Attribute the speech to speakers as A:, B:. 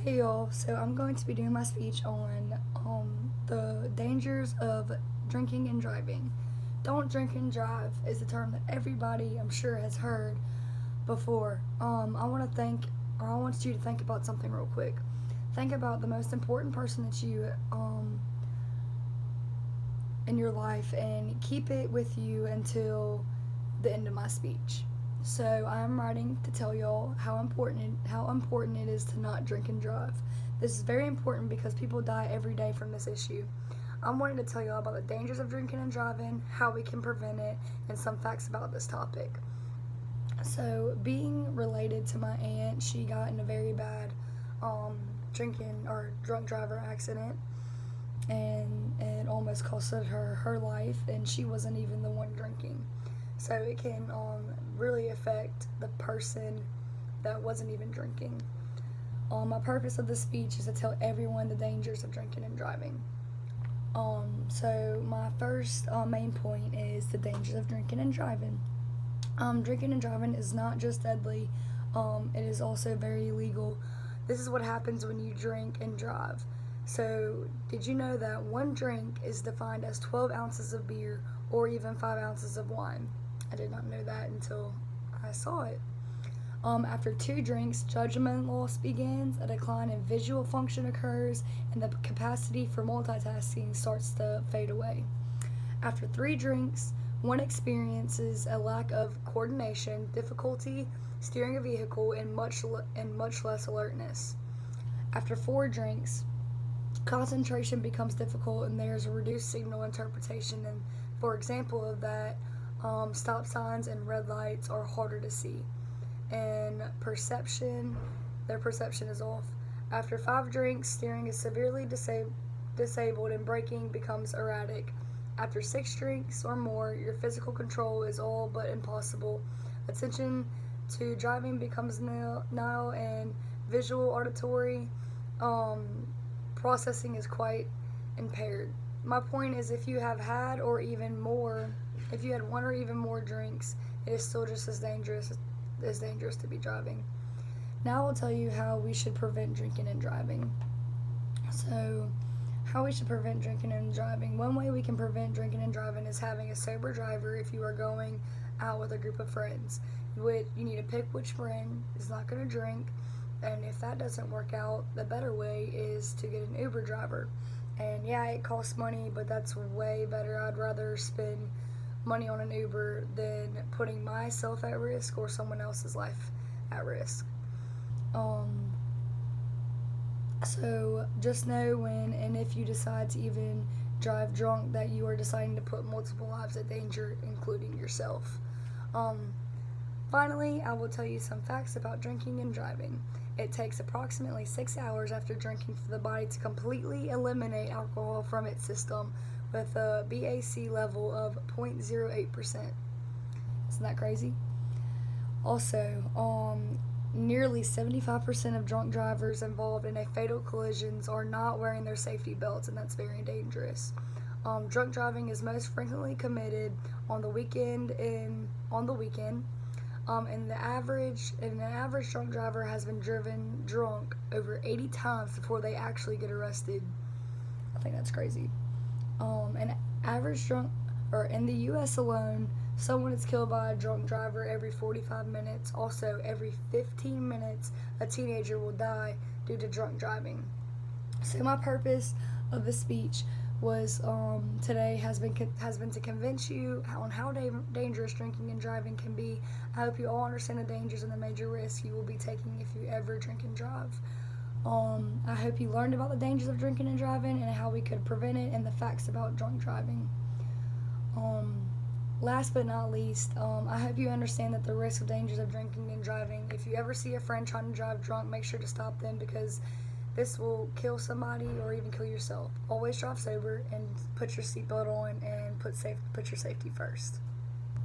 A: Hey y'all, so I'm going to be doing my speech on the dangers of drinking and driving. Don't drink and drive is a term that everybody I'm sure has heard before. I want you to think about something real quick. Think about the most important person that you in your life and keep it with you until the end of my speech. So I'm writing to tell y'all how important it is to not drink and drive. This is very important because people die every day from this issue. I'm wanting to tell y'all about the dangers of drinking and driving, how we can prevent it, and some facts about this topic. So, being related to my aunt, she got in a very bad drinking or drunk driver accident, and it almost costed her life, and she wasn't even the one drinking. So it can really affect the person that wasn't even drinking. My purpose of this speech is to tell everyone the dangers of drinking and driving. So my first main point is the dangers of drinking and driving. Drinking and driving is not just deadly, it is also very illegal. This is what happens when you drink and drive. So, did you know that one drink is defined as 12 ounces of beer or even 5 ounces of wine? I did not know that until I saw it. After 2 drinks, judgment loss begins, a decline in visual function occurs, and the capacity for multitasking starts to fade away. After 3 drinks, one experiences a lack of coordination, difficulty steering a vehicle, and much less alertness. After 4 drinks, concentration becomes difficult, and there's a reduced signal interpretation. And for example of that, stop signs and red lights are harder to see. And their perception is off. After 5 drinks, steering is severely disabled and braking becomes erratic. After 6 drinks or more, your physical control is all but impossible. Attention to driving becomes nil, and visual auditory processing is quite impaired. My point is, if you have had one or even more drinks, it is still just as dangerous to be driving. Now I'll tell you how we should prevent drinking and driving. So, how we should prevent drinking and driving. One way we can prevent drinking and driving is having a sober driver if you are going out with a group of friends. You need to pick which friend is not going to drink, and if that doesn't work out, the better way is to get an Uber driver. And yeah, it costs money, but that's way better. I'd rather spend money on an Uber than putting myself at risk or someone else's life at risk. So just know when and if you decide to even drive drunk that you are deciding to put multiple lives at danger, including yourself. Finally, I will tell you some facts about drinking and driving. It takes approximately 6 hours after drinking for the body to completely eliminate alcohol from its system with a BAC level of 0.08%. Isn't that crazy? Also, nearly 75% of drunk drivers involved in a fatal collisions are not wearing their safety belts, and that's very dangerous. Drunk driving is most frequently committed on the weekend. And an average drunk driver has been driven drunk over 80 times before they actually get arrested. I think that's crazy. In the U.S. alone, someone is killed by a drunk driver every 45 minutes. Also, every 15 minutes, a teenager will die due to drunk driving. So my purpose of this speech was today has been to convince you on how dangerous drinking and driving can be. I hope you all understand the dangers and the major risks you will be taking if you ever drink and drive. I hope you learned about the dangers of drinking and driving and how we could prevent it and the facts about drunk driving. Last but not least, I hope you understand that the risks and dangers of drinking and driving. If you ever see a friend trying to drive drunk, make sure to stop them because this will kill somebody or even kill yourself. Always drive sober and put your seatbelt on and put your safety first.